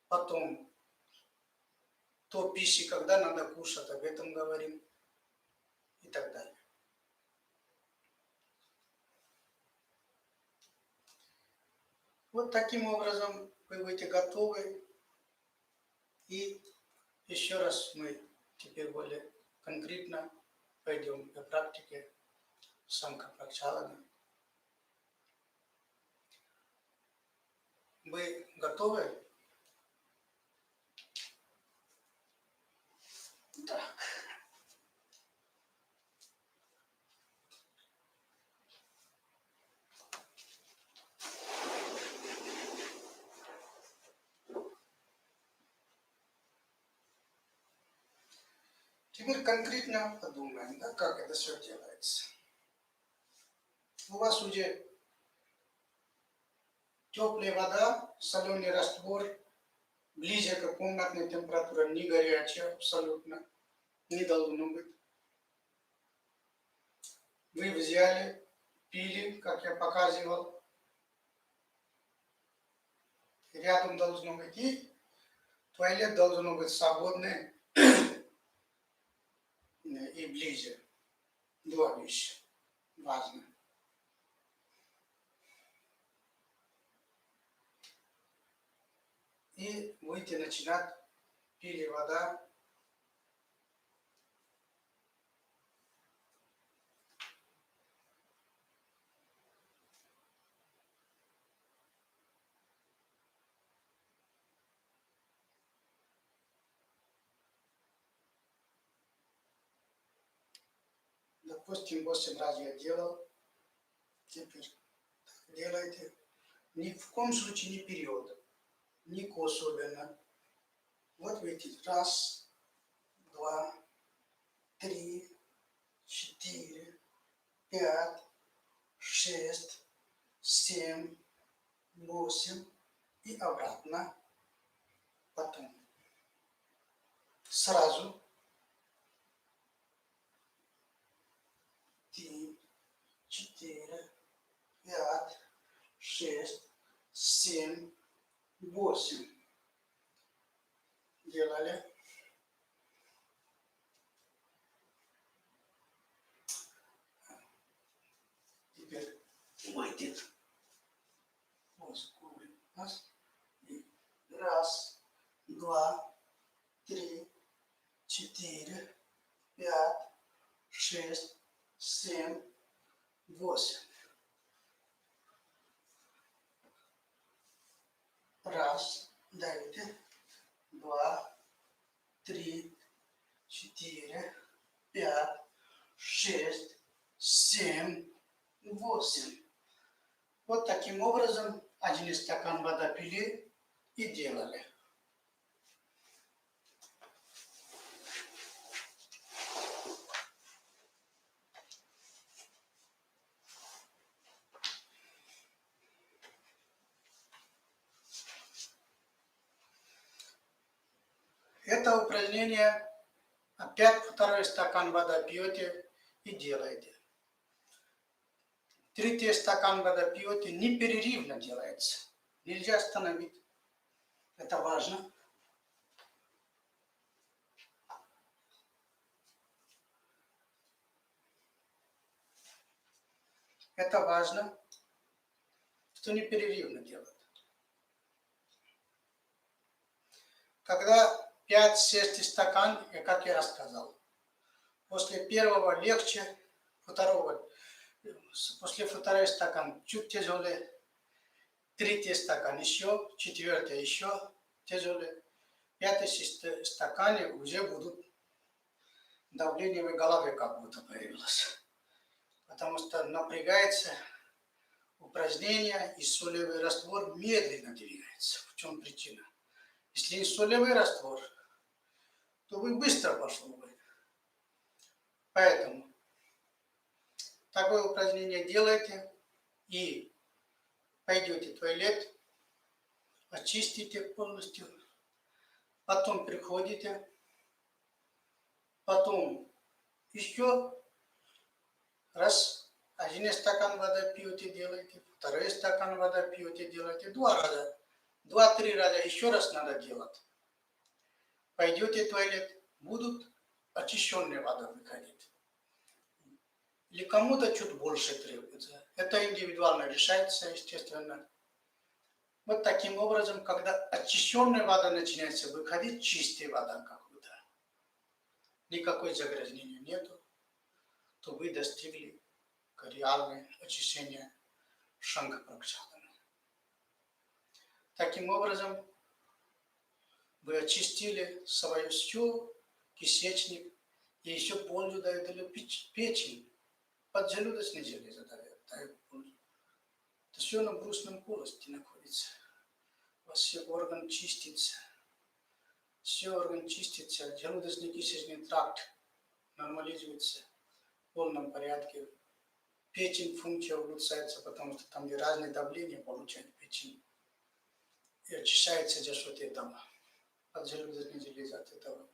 Потом то пищи, когда надо кушать, об этом говорим. И так далее. Вот таким образом вы будете готовы. И еще раз мы теперь более конкретно пойдем по практике шанха пракшалана. Вы готовы? Так. Теперь конкретно подумаем, да, как это все делается. У вас уже теплая вода, соленый раствор, ближе к комнатной температуре, не горячая абсолютно, не должно быть. Вы взяли, пили, как я показывал. Рядом должно быть и туалет должно быть свободный и ближе. Два вещи важно. И будете начинать пили вода. Допустим, 8 раз я делал. Теперь делайте. Ни в коем случае не период. Ни особенно. Вот видите, раз, два, три, 4, 5, 6, 7, 8 и обратно. Потом сразу 3, 4, 5, 6, 7, 8. Делали. Теперь выйдет. Раз, два, 3, 4, 5, 6, 7, 8. Раз, давите. 2, 3, 4, 5, 6, 7, 8. Вот таким образом 1 стакан воды пили и делали. Это упражнение опять 2 стакан воды пьете и делаете. 3 стакан воды пьете, непрерывно делается. Нельзя остановить. Это важно. Это важно, что непрерывно делать. Когда 5-6 стакан, как я рассказал, после первого легче, после 2 стакан чуть тяжелее, 3 стакан еще, 4 еще тяжелее, 5 стакане уже будут давление в голове как будто появилось. Потому что напрягается упражнение, и солевой раствор медленно двигается. В чем причина? Если не солевой раствор, то вы быстро пошло бы. Поэтому такое упражнение делайте и пойдете в туалет, очистите полностью, потом приходите, потом еще раз 1 стакан воды пьете, делайте, 2 стакан воды пьете, делайте, 2 раза, 2-3 раза еще раз надо делать. Пойдете в туалет, будут очищенные вода выходить. Или кому-то чуть больше требуется. Это индивидуально решается, естественно. Вот таким образом, когда очищенная вода начинается выходить, чистая вода какая-то, никакой загрязнения нету, то вы достигли реальное очищение Шанга-Пракшадана. Таким образом, вы очистили свое все, кишечник, и еще пользу дает печень, поджелудочной железы дает пользу. Это все на брюшном полости находится. У вас все орган чистится. Все орган чистится, желудочно-кишечный тракт нормализуется в полном порядке. Печень, функция улучшается, потому что там где разные давления получает печень. И очищается за счет этого. Поджелудочная железа от этого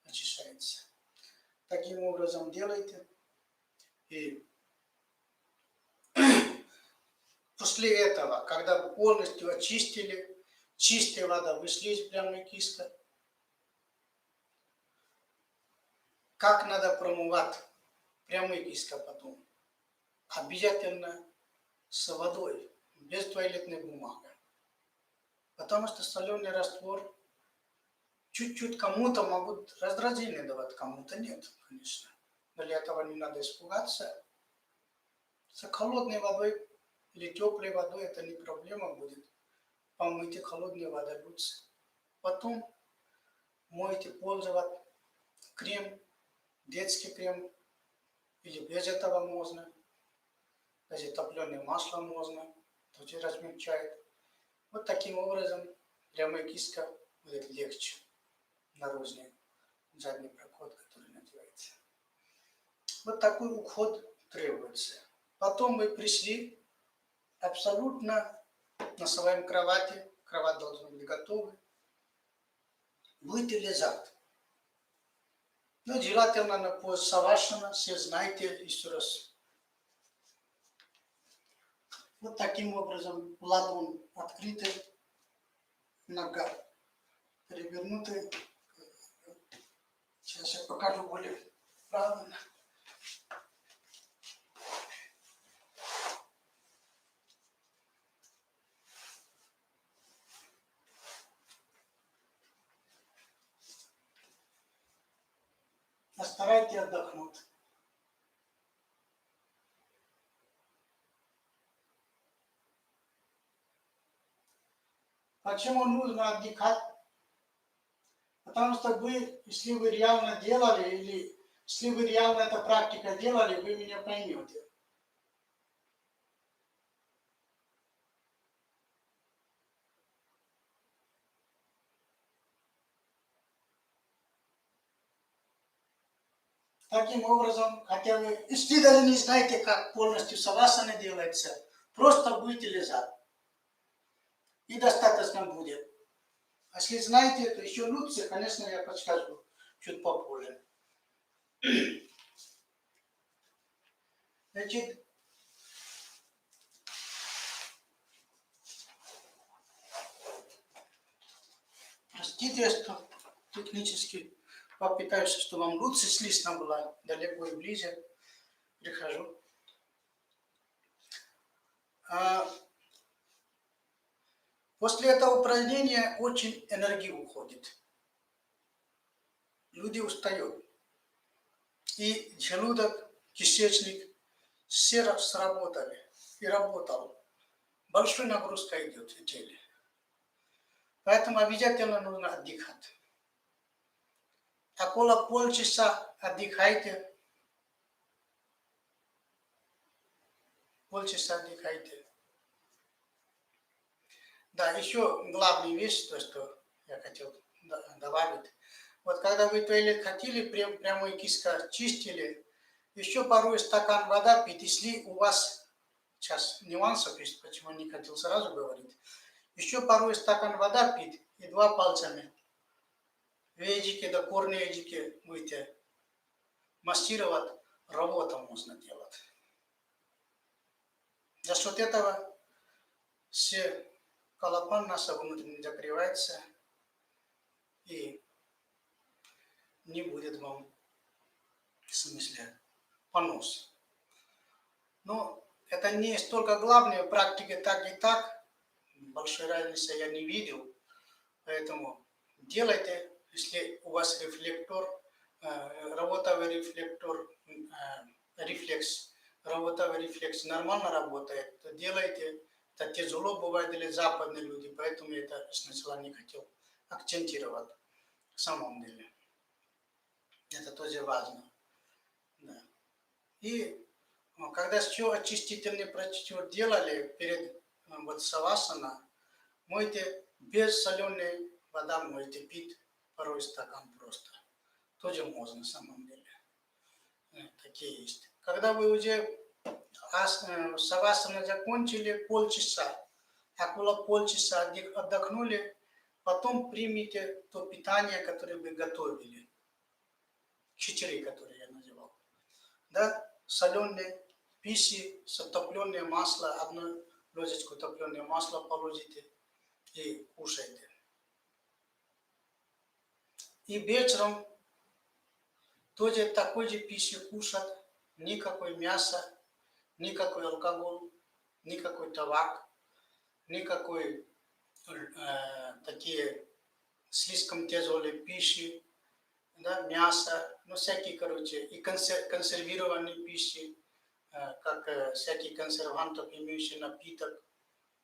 очищается. Таким образом делайте. И после этого, когда вы полностью очистили, чистая вода вышли из прямой киска, как надо промывать прямой киска потом? Обязательно с водой, без туалетной бумаги. Потому что соленый раствор чуть-чуть кому-то могут раздражение давать, кому-то нет, конечно. Но для этого не надо испугаться. С холодной водой или теплой водой это не проблема будет. Помойте холодной водой лучше. Потом можете пользовать крем, детский крем, или без этого можно. Даже топленое масло можно, тоже размягчает. Вот таким образом прямая киска будет легче. Наружный задний проход, который называется. Вот такой уход требуется. Потом вы пришли абсолютно на своем кровати, кровать должна быть готова, будете лежать. Ну, желательно на позе савашана, все знаете еще раз. Вот таким образом ладонь открытая, нога перевернутая. Сейчас я покажу более правильно. Постарайтесь отдохнуть. Почему нужно отдыхать? Потому что вы, если вы реально делали, или если вы реально эту практику делали, вы меня поймете. Таким образом, хотя вы, если даже не знаете, как полностью савасана делается, просто будете лежать. И достаточно будет. А если знаете, то еще лучше, конечно, я подскажу чуть попозже. Значит, простите, что технически попытаюсь, чтобы вам лучше слышно было, далеко и ближе прихожу. После этого упражнения очень энергия уходит. Люди устают. И желудок, кишечник все сработали и работал. Большая нагрузка идет в теле. Поэтому обязательно нужно отдыхать. Около полчаса отдыхайте. Полчаса отдыхайте. Да, еще главная вещь, то, что я хотел добавить. Вот когда вы туалет хотели, прямой киска чистили, еще порой стакан вода пить, если у вас, сейчас нюансов есть, почему не хотел сразу говорить, еще порой стакан вода пить и 2 пальцами в эдике, до корня эдике будете массировать, работу можно делать. За счет этого все колопан наша внутренне закрывается и не будет вам, в смысле, понос. Но это не столько главное, в практике так и так, большой разницы я не видел, поэтому делайте, если у вас рефлектор, работовый рефлектор, рефлекс, работовый рефлекс нормально работает, то делайте. Это тяжело бывает для западных людей, поэтому я это сначала не хотел акцентировать в самом деле. Это тоже важно. Да. И когда все очистительные процедуры делали перед вот савасана, можете без соленой воды можете пить порой стакан просто. Тоже можно на самом деле. такие есть. Когда вы уже савасана закончили полчаса, около полчаса отдохнули, потом примите то питание, которое вы готовили. 4, которые я называл. Да? Соленые пищи, топленое масло, одну ложечку топленое масло положите и кушайте. И вечером тоже такой же пищи кушать, никакой мяса, никакой алкоголь, никакой табак, никакой такие слишком тяжелые пищи, да, мясо, ну всякие, короче, и консервированные пищи, как всякие консервантов, имеющие напиток,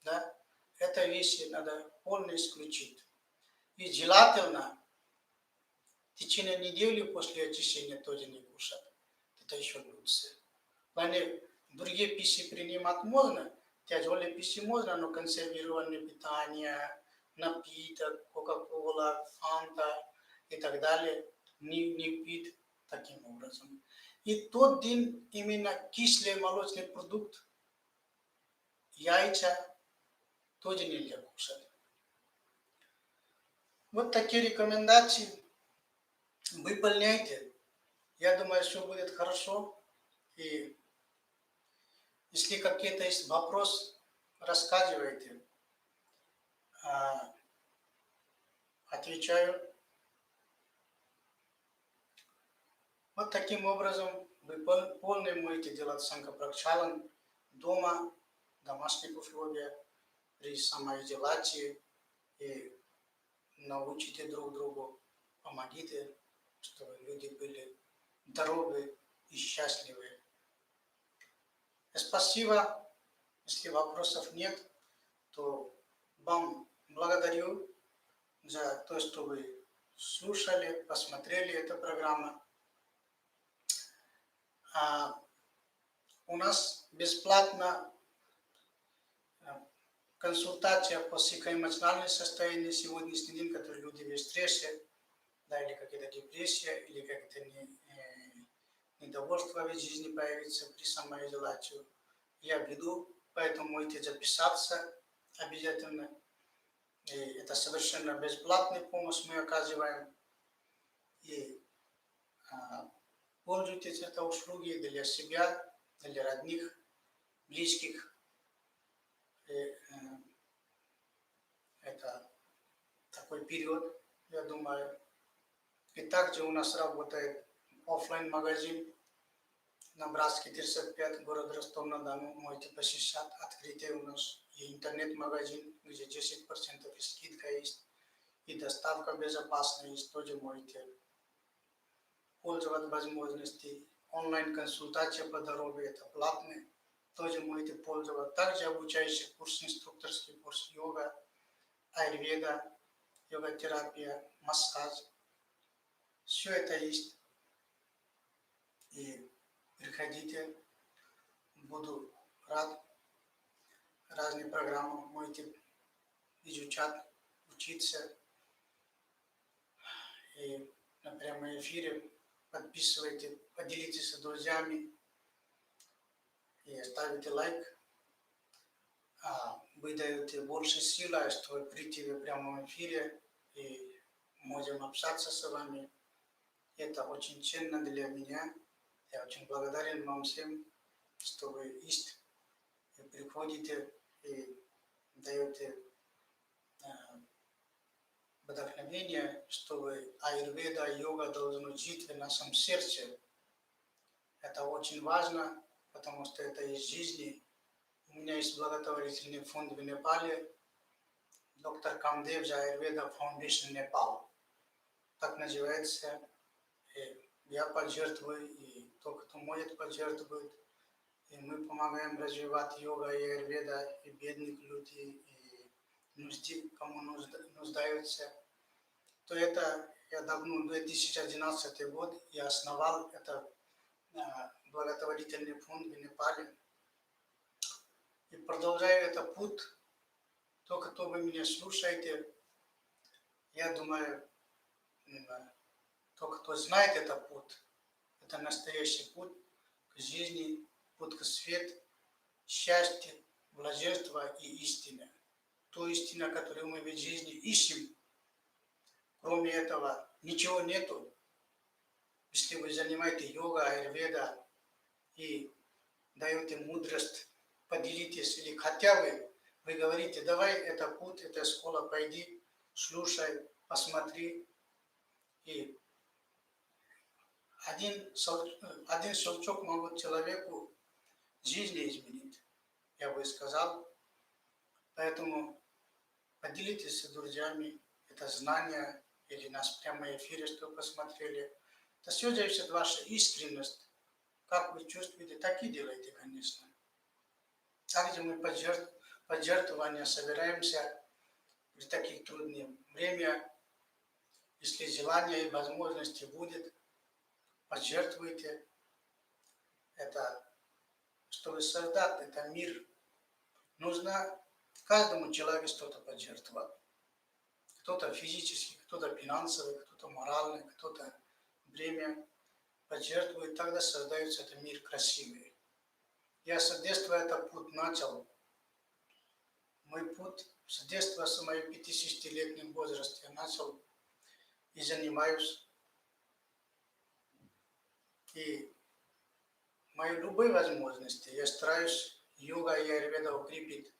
да, это вещи надо полностью исключить. И желательно в течение недели после очищения тоже не кушать. Это еще лучше. Другие пищи принимать можно, тяжелые пищи можно, но консервированное питание, напиток, кока-кола, фанта и так далее не пить таким образом. И тот день именно кислый молочный продукт, яйца тоже нельзя кушать. Вот такие рекомендации выполняйте. Я думаю, все будет хорошо. И если какие-то есть вопросы, рассказывайте. Отвечаю. Вот таким образом вы полностью можете делать санкапракшалан дома, в домашних условиях, при самоизоляции, и научите друг другу, помогите, чтобы люди были здоровы и счастливы. Спасибо. Если вопросов нет, то вам благодарю за то, что вы слушали, посмотрели эту программу. У нас бесплатно консультация по психоэмоциональному состоянию сегодняшний день, который люди в стрессе, да, или какая-то депрессия, или какое-то недовольство в жизни появится при самоизоляции. Я веду, поэтому можете записаться обязательно. И это совершенно бесплатная помощь мы оказываем. И пользуйтесь этой услугой для себя, для родных, близких. И, это такой период, я думаю. И также у нас работает офлайн магазин на Братске 35, город Ростов-на-Дону. Можете посещать. Открытие у нас и интернет-магазин, где 10% скидка есть. И доставка безопасная есть. Тоже можете пользоваться возможностью. Онлайн-консультация по здоровью, это платный. Тоже можете пользоваться. Также обучающий курс, инструкторский курс йога, аюрведа, йога-терапия, массаж. Все это есть. И приходите, буду рад. Разные программы можете изучать, учиться. И на прямом эфире подписывайте, поделитесь с друзьями и ставите лайк. Вы даете больше силы, чтобы прийти в прямом эфире и можем общаться с вами. Это очень ценно для меня. Я очень благодарен вам всем, что вы есть, и приходите и даете вдохновение, чтобы аюрведа и йога должны жить в нашем сердце. Это очень важно, потому что это из жизни. У меня есть благотворительный фонд в Непале, доктор Камдев Аюрведа Foundation Непал. Так называется. И я поджертвую, и тот, кто может, пожертвует. И мы помогаем развивать йога и аюрведа, и бедных людей, и кому нуждаются. То это я давно, 2011 год, я основал это благотворительный фонд в Непале. И продолжаю этот путь. Только кто вы меня слушаете, я думаю, тот, кто знает этот путь, это настоящий путь, к жизни, путь к свет, счастье, блаженство и истина. Ту истину, которую мы в жизни ищем, кроме этого ничего нету. Если вы занимаетесь йога, аюрведа и даете мудрость, поделитесь, или хотя бы вы говорите, давай это путь, это школа, пойди, слушай, посмотри. И один щелчок может человеку жизни изменить, я бы сказал. Поэтому поделитесь с друзьями, это знание, или нас прямо эфире, что посмотрели. Это все зависит от вашей искренности. Как вы чувствуете, так и делайте, конечно. Также мы пожертвования собираемся при таких трудных время. Если желание и возможности будет, пожертвуйте. Это, чтобы создать этот мир, нужно каждому человеку что-то пожертвовать. Кто-то физически, кто-то финансово, кто-то морально, кто-то время пожертвует, тогда создается этот мир красивый. Я с детства этот путь начал. Мой путь с детства, с моим 50-летним возрасте, я начал и занимаюсь. И мои любые возможности, я стараюсь йога и аюрведа укрепить.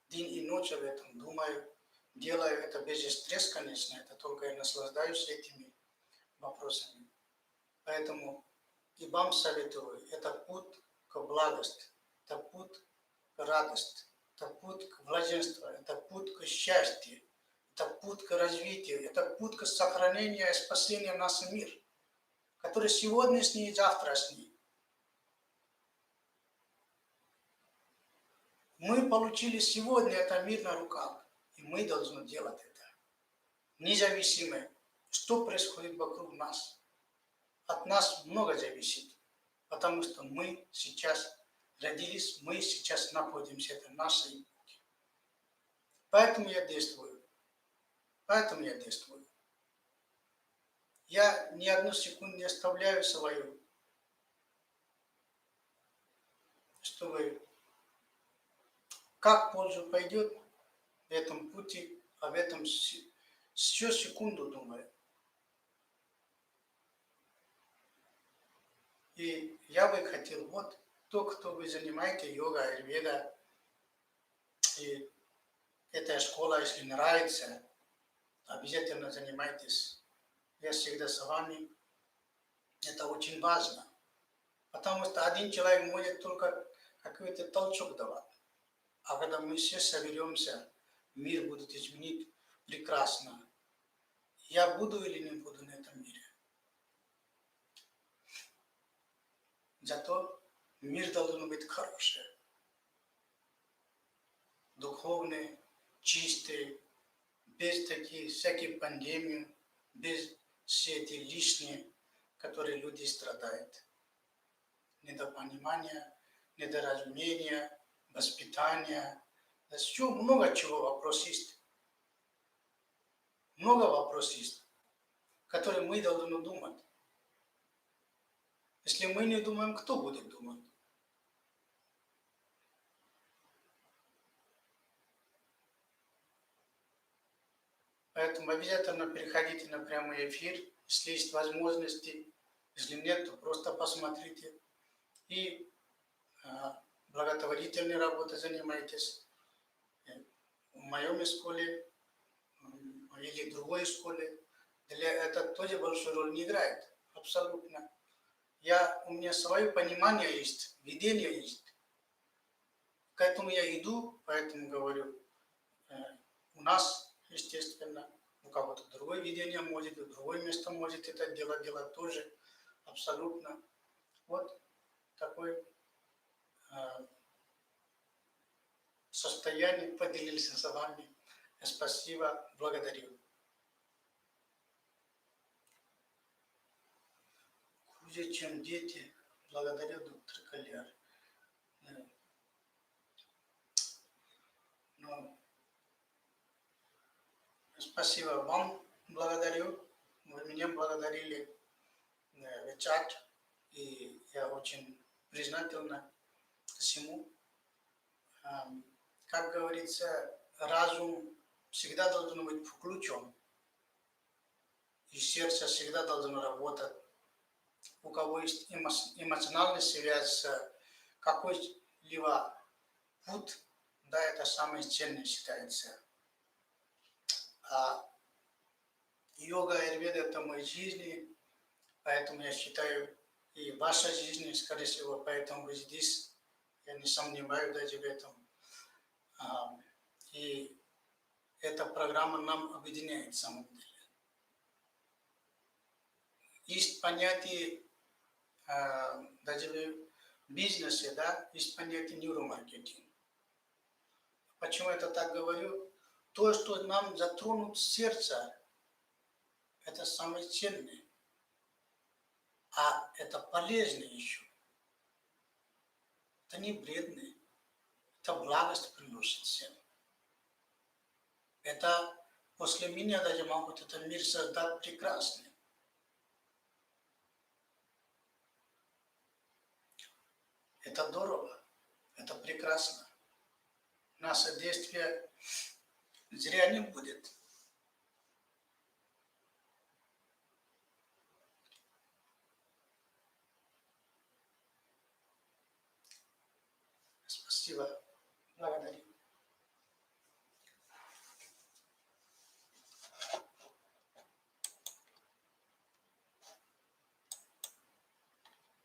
День и ночь об этом думаю. Делаю это без стресса, конечно, это только я наслаждаюсь этими вопросами. Поэтому и вам советую, это путь к благости, это путь к радости, это путь к блаженству, это путь к счастью, это путь к развитию, это путь к сохранению и спасению нашего мира, который сегодняшний и завтрашний. Мы получили сегодня этот мир на руках, и мы должны делать это. Независимо, что происходит вокруг нас. От нас много зависит, потому что мы сейчас родились, мы сейчас находимся, это наши эпохи. Поэтому я действую. Я ни одну секунду не оставляю свою, чтобы как пользу пойдет в этом пути, об этом всю секунду думаю. И я бы хотел, вот, кто вы занимаетесь йога, аюрведа, и эта школа, если нравится, обязательно занимайтесь. Я всегда с вами. Это очень важно. Потому что один человек может только какой-то толчок давать. А когда мы все соберемся, мир будет изменить прекрасно. Я буду или не буду на этом мире. Зато мир должен быть хороший, духовный, чистый, без таких всяких пандемий, без все эти лишние, которые люди страдают. Недопонимания, недоразумения, воспитания. Еще много чего вопросов есть. Много вопросов есть, которые мы должны думать. Если мы не думаем, кто будет думать? Поэтому обязательно переходите на прямой эфир, если есть возможности. Если нет, то просто посмотрите. И благотворительной работой занимайтесь. В моем школе или другой школе. Это тоже большую роль не играет. Абсолютно. У меня свое понимание есть, видение есть. К этому я иду, поэтому говорю, у нас, естественно, у кого-то другое видение может, в другое место может это делать тоже. Абсолютно. Вот такое состояние поделился с вами. Спасибо, благодарю. Хуже, чем дети, благодарю, доктор Каляр. Но спасибо вам, благодарю. Вы меня благодарили в чат, и я очень признательна всему. Как говорится, разум всегда должен быть включен, и сердце всегда должно работать. У кого есть эмоциональная связь с какой-либо путь, да, это самое ценное считается. А йога, аюрведа – это моя жизнь, поэтому я считаю, и ваша жизнь, скорее всего, поэтому вы здесь, я не сомневаюсь даже в этом. И эта программа нам объединяет, в самом деле. Есть понятие, даже в бизнесе, да, есть понятие нейромаркетинг. Почему я это так говорю? То, что нам затронут сердце, это самое ценное. А это полезно еще. Это не вредно. Это благость приносит всем. Это после меня даже могут этот мир создать прекрасный. Это здорово. Это прекрасно. Наше действие зря не будет. Спасибо. Благодарю.